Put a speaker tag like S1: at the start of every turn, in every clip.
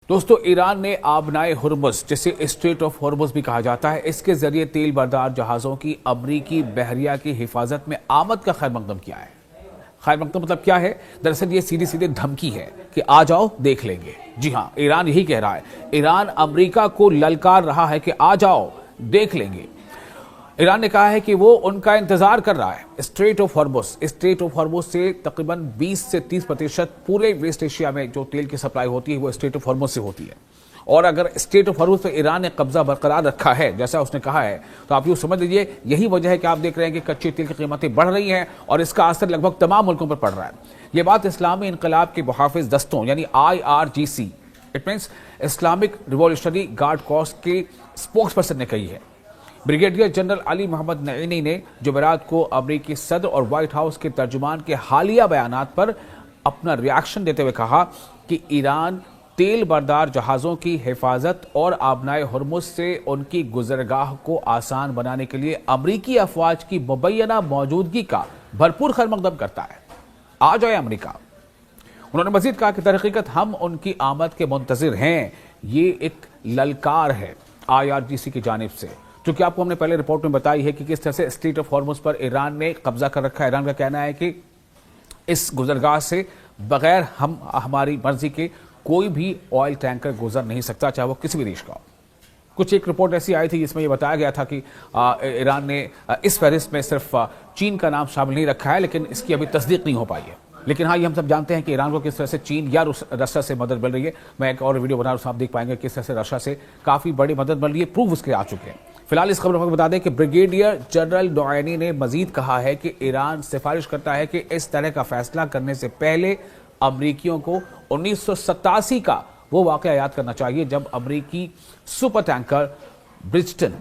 S1: दोस्तों, ईरान ने आबनाए हुर्मुज़, जिसे स्ट्रेट ऑफ हुर्मुज़ भी कहा जाता है, इसके जरिए तेल बरदार जहाज़ों की अमरीकी बहरिया की हिफाजत में आमद का खैर मकदम किया है। खैर मकदम मतलब क्या है? दरअसल ये सीधी सीधी धमकी है कि आ जाओ देख लेंगे। जी हाँ, ईरान यही कह रहा है। ईरान अमरीका को ललकार रहा है कि आ जाओ देख लेंगे। ईरान ने कहा है कि वो उनका इंतजार कर रहा है। स्ट्रेट ऑफ हॉर्मुज़ से तकरीबन 20 से 30% पूरे वेस्ट एशिया में जो तेल की सप्लाई होती है वो स्ट्रेट ऑफ हॉर्मुज़ से होती है। और अगर स्ट्रेट ऑफ हॉर्मुज़ पर ईरान ने कब्जा बरकरार रखा है, जैसा उसने कहा है, तो आप यूँ समझ लीजिए यही वजह है कि आप देख रहे हैं कि कच्चे तेल की कीमतें बढ़ रही हैं और इसका असर लगभग तमाम मुल्कों पर पड़ रहा है। ये बात इस्लामी इनकलाब के मुहाफिज दस्तों यानी IRGC, it means Islamic revolutionary guard corps के स्पोक्स पर्सन ने कही है। ब्रिगेडियर जनरल अली मोहम्मद नईनी ने जुमेरात को अमरीकी सदर और व्हाइट हाउस के तर्जुमान के हालिया बयानात पर अपना रिएक्शन देते हुए कहा कि ईरान तेल बरदार जहाज़ों की हिफाजत और आबनाए हुर्मुज़ से उनकी गुजरगाह को आसान बनाने के लिए अमरीकी अफवाज की मुबैना मौजूदगी का भरपूर खैर मकदम करता है। आ जाए अमरीका। उन्होंने मजीद कहा कि दरहकीकत हम उनकी आमद के मुंतज़िर हैं। ये एक ललकार है IRGC की जानिब से, क्योंकि आपको हमने पहले रिपोर्ट में बताई है कि किस तरह से स्ट्रेट ऑफ हॉर्मुज़ पर ईरान ने कब्जा कर रखा है। ईरान का कहना है कि इस गुजरगाह से बगैर हमारी मर्जी के कोई भी ऑयल टैंकर गुजर नहीं सकता, चाहे वो किसी भी देश का हो। कुछ एक रिपोर्ट ऐसी आई थी जिसमें ये बताया गया था कि ईरान ने इस फहरिस्त में सिर्फ चीन का नाम शामिल नहीं रखा है, लेकिन इसकी अभी तस्दीक नहीं हो पाई है। लेकिन हाँ, ये हम सब जानते हैं कि ईरान को किस तरह से चीन या रशिया से मदद मिल रही है। मैं एक और वीडियो बना रहा हूं, आप देख पाएंगे किस तरह से रशिया से काफ़ी बड़ी मदद मिल रही है। प्रूफ उसके आ चुके हैं। फिलहाल इस खबर को बता दें कि ब्रिगेडियर जनरल नईनी ने मजीद कहा है कि ईरान सिफारिश करता है कि इस तरह का फैसला करने से पहले अमरीकियों को 1987 का वो वाकया याद करना चाहिए जब अमरीकी सुपर टैंकर ब्रिजटन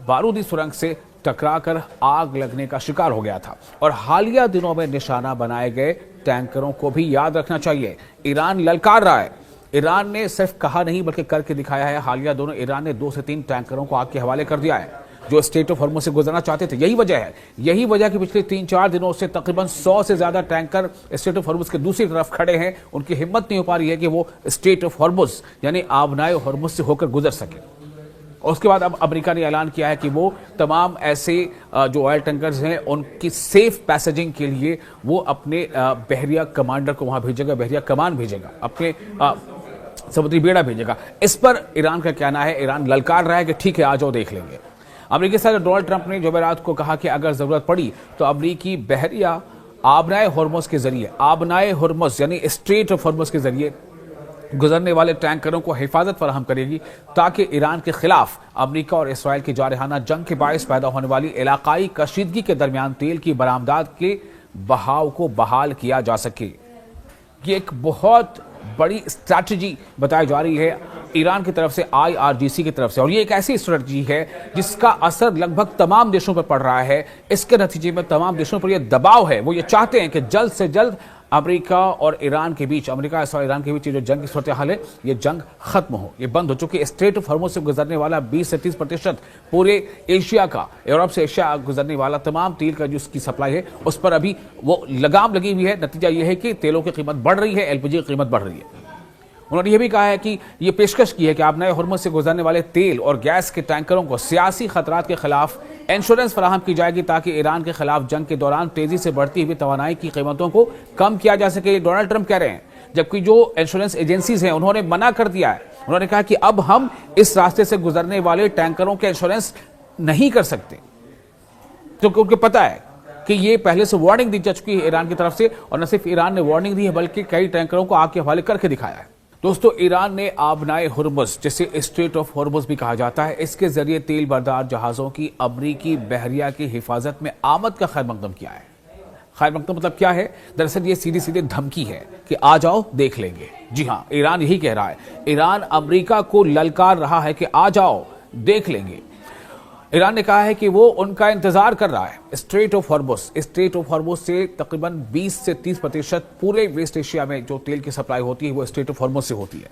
S1: बारूदी सुरंग से टकराकर आग लगने का शिकार हो गया था। और हालिया दिनों में निशाना बनाए गए टैंकरों को भी याद रखना चाहिए। ईरान ललकार रहा है। ईरान ने सिर्फ कहा नहीं बल्कि करके दिखाया है। हालिया दोनों ईरान ने 2 से 3 टैंकरों को आग के हवाले कर दिया है जो स्ट्रेट ऑफ हॉर्मुज़ से गुजरना चाहते थे। यही वजह कि पिछले 3-4 दिनों से तकरीबन 100 से ज्यादा टैंकर स्ट्रेट ऑफ हॉर्मुज़ के दूसरी तरफ खड़े हैं। उनकी हिम्मत नहीं हो पा रही है कि वो स्ट्रेट ऑफ हॉर्मुज़ यानी आबनाए हुर्मुज़ से होकर गुजर सके। और उसके बाद अब अमेरिका ने ऐलान किया है कि वो तमाम ऐसे जो ऑयल टैंकर्स हैं उनकी सेफ पैसेजिंग के लिए वो अपने बहरिया कमांडर को वहां भेजेगा, बहरिया कमान भेजेगा, अपने समुद्री बेड़ा भेजेगा। इस पर ईरान का कहना है, ईरान ललकार रहा है कि ठीक है आ जाओ देख लेंगे। अमेरिकी सदर डोनाल्ड ट्रंप ने जुमेरात को कहा कि अगर जरूरत पड़ी तो अमरीकी बहरिया आबनाए हुर्मुज़ के जरिए, आबनाए हुर्मुज़ यानी स्ट्रेट ऑफ हुर्मुज़ के जरिए गुजरने वाले टैंकरों को हिफाजत फराहम करेगी ताकि ईरान के खिलाफ अमेरिका और इसराइल की जारहाना जंग के बायस पैदा होने वाली इलाकाई कशीदगी के दरमियान तेल की बरामदात के बहाव को बहाल किया जा सके। ये एक बहुत बड़ी स्ट्रैटेजी बताई जा रही है ईरान की तरफ से, IRGC की तरफ से, और ये एक ऐसी स्ट्रैटेजी है जिसका असर लगभग तमाम देशों पर पड़ रहा है। इसके नतीजे में तमाम देशों पर यह दबाव है, वो ये चाहते हैं कि जल्द से जल्द अमेरिका और ईरान के बीच, अमेरिका और ईरान के बीच जो जंग की सूरत हाल है ये जंग खत्म हो, ये बंद हो चुकी। स्ट्रेट ऑफ हॉर्मुज़ से गुजरने वाला 20 से 30% पूरे एशिया का, यूरोप से एशिया गुजरने वाला तमाम तेल का जो उसकी सप्लाई है उस पर अभी वो लगाम लगी हुई है। नतीजा ये है कि तेलों की कीमत बढ़ रही है, LPG की कीमत बढ़ रही है। उन्होंने ये भी कहा है कि ये पेशकश की है कि आबनाए हुर्मुज़ से गुजरने वाले तेल और गैस के टैंकरों को सियासी खतरात के खिलाफ इंश्योरेंस फराहम की जाएगी ताकि ईरान के खिलाफ जंग के दौरान तेजी से बढ़ती हुई तवानाई की कीमतों को कम किया जा सके। डोनाल्ड ट्रंप कह रहे हैं, जबकि जो इंश्योरेंस एजेंसीज हैं उन्होंने मना कर दिया है। उन्होंने कहा कि अब हम इस रास्ते से गुजरने वाले टैंकरों के इंश्योरेंस नहीं कर सकते, क्योंकि उनको पता है कि ये पहले से वार्निंग दी जा चुकी है ईरान की तरफ से। और न सिर्फ ईरान ने वार्निंग दी है बल्कि कई टैंकरों को आग के हवाले करके दिखाया है। दोस्तों, ईरान ने आबनाए हुर्मुज़, जिसे स्ट्रेट ऑफ हुर्मुज़ भी कहा जाता है, इसके जरिए तेल बरदार जहाज़ों की अमरीकी बहरिया की हिफाजत में आमद का खैर मकदम किया है। खैर मकदम मतलब क्या है? दरअसल ये सीधी सीधी धमकी है कि आ जाओ देख लेंगे। जी हाँ, ईरान यही कह रहा है। ईरान अमरीका को ललकार रहा है कि आ जाओ देख लेंगे। ईरान ने कहा है कि वो उनका इंतजार कर रहा है। स्ट्रेट ऑफ हॉर्मुज़ से तकरीबन 20 से 30% पूरे वेस्ट एशिया में जो तेल की सप्लाई होती है वो स्ट्रेट ऑफ हॉर्मुज़ से होती है।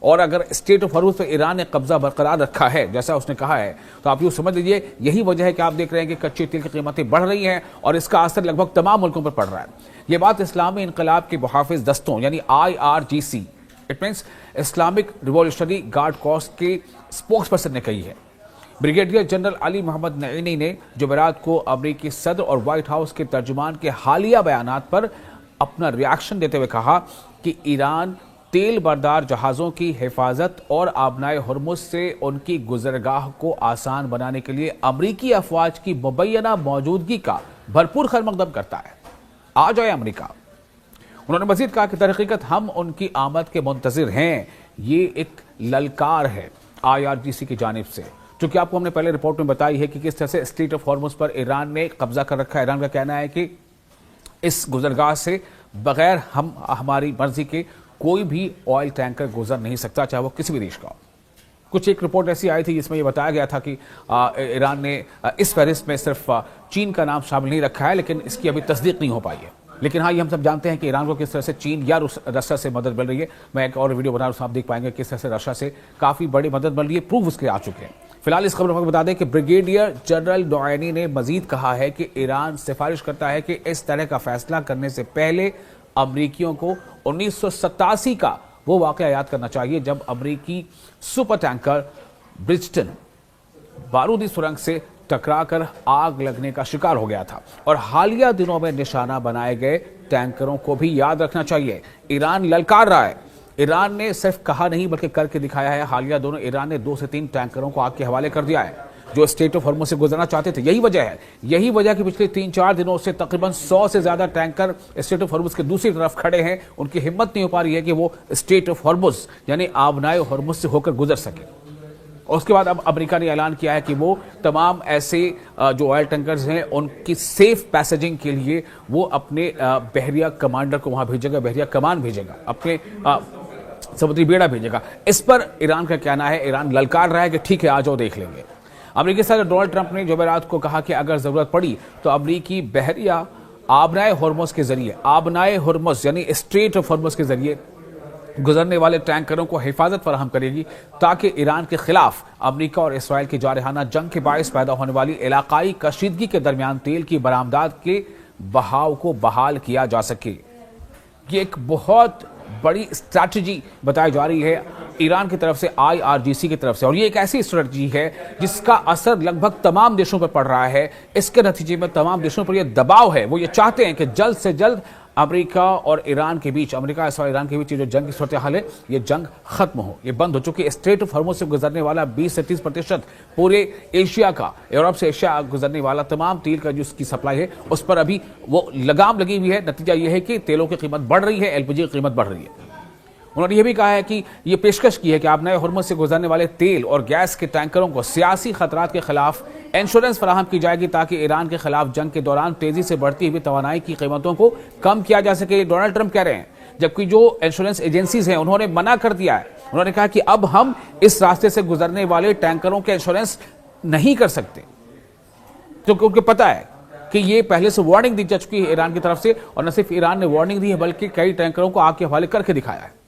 S1: और अगर स्ट्रेट ऑफ हॉर्मुज़ पर ईरान ने कब्जा बरकरार रखा है, जैसा उसने कहा है, तो आप यूँ समझ लीजिए यही वजह है कि आप देख रहे हैं कि कच्चे तेल की कीमतें बढ़ रही हैं और इसका असर लगभग तमाम मुल्कों पर पड़ रहा है। ये बात इस्लामी इनकलाब के मुहाफिज दस्तों यानी IRGC, it means Islamic revolutionary guard corps के स्पोक्स पर्सन ने कही है। ब्रिगेडियर जनरल अली मोहम्मद नईनी ने जुमेरात को अमेरिकी सदर और व्हाइट हाउस के तर्जुमान के हालिया बयानात पर अपना रिएक्शन देते हुए कहा कि ईरान तेल बरदार जहाज़ों की हिफाजत और आबनाए हुर्मुज़ से उनकी गुजरगाह को आसान बनाने के लिए अमरीकी अफवाज की मुबैना मौजूदगी का भरपूर खैरमकदम करता है। आ जाए अमरीका। उन्होंने मजीद कहा कि दरहकीकत हम उनकी आमद के मुंतज़िर हैं। ये एक ललकार है IRGC की जानिब से, चूंकि आपको हमने पहले रिपोर्ट में बताई है कि किस तरह से स्ट्रेट ऑफ हॉर्मुज़ पर ईरान ने कब्जा कर रखा है। ईरान का कहना है कि इस गुजरगाह से बगैर हमारी मर्जी के कोई भी ऑयल टैंकर गुजर नहीं सकता, चाहे वो किसी भी देश का हो। कुछ एक रिपोर्ट ऐसी आई थी जिसमें ये बताया गया था कि ईरान ने इस फहरिस्त में सिर्फ चीन का नाम शामिल नहीं रखा है, लेकिन इसकी अभी तस्दीक नहीं हो पाई है। लेकिन हाँ, ये हम सब जानते हैं कि ईरान को किस तरह से चीन या रशिया से मदद मिल रही है। मैं एक और वीडियो बना रहा हूं, आप देख पाएंगे किस तरह से रशिया से काफी बड़ी मदद मिल रही है, प्रूफ उसके आ चुके हैं। फिलहाल इस खबर में बता दें कि ब्रिगेडियर जनरल नईनी ने मजीद कहा है कि ईरान सिफारिश करता है कि इस तरह का फैसला करने से पहले अमरीकियों को 1987 का वो वाकया याद करना चाहिए जब अमरीकी सुपर टैंकर ब्रिजटन बारूदी सुरंग से टकराकर आग लगने का शिकार हो गया था। और हालिया दिनों में निशाना बनाए गए टैंकरों को भी याद रखना चाहिए। ईरान ललकार रहा है। ईरान ने सिर्फ कहा नहीं बल्कि करके दिखाया है। हालिया दोनों ईरान ने 2 से 3 टैंकरों को आग के हवाले कर दिया है जो स्ट्रेट ऑफ हॉर्मुज़ से गुजरना चाहते थे। यही वजह है, यही वजह कि पिछले 3-4 दिनों से तकरीबन 100 से ज्यादा टैंकर स्ट्रेट ऑफ हॉर्मुज़ के दूसरी तरफ खड़े हैं। उनकी हिम्मत नहीं हो पा रही है कि वो स्ट्रेट ऑफ हॉर्मुज़ यानी आबनाए हॉर्मुज़ से होकर गुजर सके। और उसके बाद अब अमेरिका ने ऐलान किया है कि वो तमाम ऐसे जो ऑयल टैंकर्स हैं उनकी सेफ पैसेजिंग के लिए वो अपने बहरिया कमांडर को वहां भेजेगा, बहरिया कमान भेजेगा, अपने समुद्री बेड़ा भेजेगा। इस पर ईरान का कहना है, ईरान ललकार रहा है कि ठीक है, आ जाओ देख लेंगे। अमेरिकी सदर डोनाल्ड ट्रंप ने जुमेरात को कहा कि अगर जरूरत पड़ी तो अमरीकी बहरिया आबनाए हुर्मुज़ के जरिए, आबनाए हुर्मुज़ यानी स्ट्रेट ऑफ हॉर्मुज़ के जरिए गुजरने वाले टैंकरों को हिफाजत फराहम करेगी ताकि ईरान के खिलाफ अमेरिका और इसराइल की जारहाना जंग के बायस पैदा होने वाली इलाकाई कशीदगी के दरमियान तेल की बरामदात के बहाव को बहाल किया जा सके। ये एक बहुत बड़ी स्ट्रैटेजी बताई जा रही है ईरान की तरफ से, IRGC की तरफ से, और ये एक ऐसी स्ट्रैटेजी है जिसका असर लगभग तमाम देशों पर पड़ रहा है। इसके नतीजे में तमाम देशों पर यह दबाव है, वो ये चाहते हैं कि जल्द से जल्द अमेरिका और ईरान के बीच, अमेरिका और ईरान के बीच ये जो जंग की सूरत हाल है ये जंग खत्म हो, ये बंद हो। चुकी स्ट्रेट ऑफ हॉर्मुज़ से गुजरने वाला 20 से 30% पूरे एशिया का, यूरोप से एशिया गुजरने वाला तमाम तेल का जो उसकी सप्लाई है उस पर अभी वो लगाम लगी हुई है। नतीजा ये है कि तेलों की कीमत बढ़ रही है, LPG की कीमत बढ़ रही है। उन्होंने ये भी कहा है कि ये पेशकश की है कि आबनाए हुर्मुज़ से गुजरने वाले तेल और गैस के टैंकरों को सियासी खतरात के खिलाफ इंश्योरेंस फराहम की जाएगी ताकि ईरान के खिलाफ जंग के दौरान तेजी से बढ़ती हुई तवानाई की कीमतों को कम किया जा सके। डोनाल्ड ट्रंप कह रहे हैं, जबकि जो इंश्योरेंस एजेंसीज हैं उन्होंने मना कर दिया है। उन्होंने कहा कि अब हम इस रास्ते से गुजरने वाले टैंकरों के इंश्योरेंस नहीं कर सकते, क्योंकि उनको पता है कि ये पहले से वार्निंग दी जा चुकी है ईरान की तरफ से, और न सिर्फ ईरान ने वार्निंग दी है बल्कि कई टैंकरों को आग के हवाले करके दिखाया है।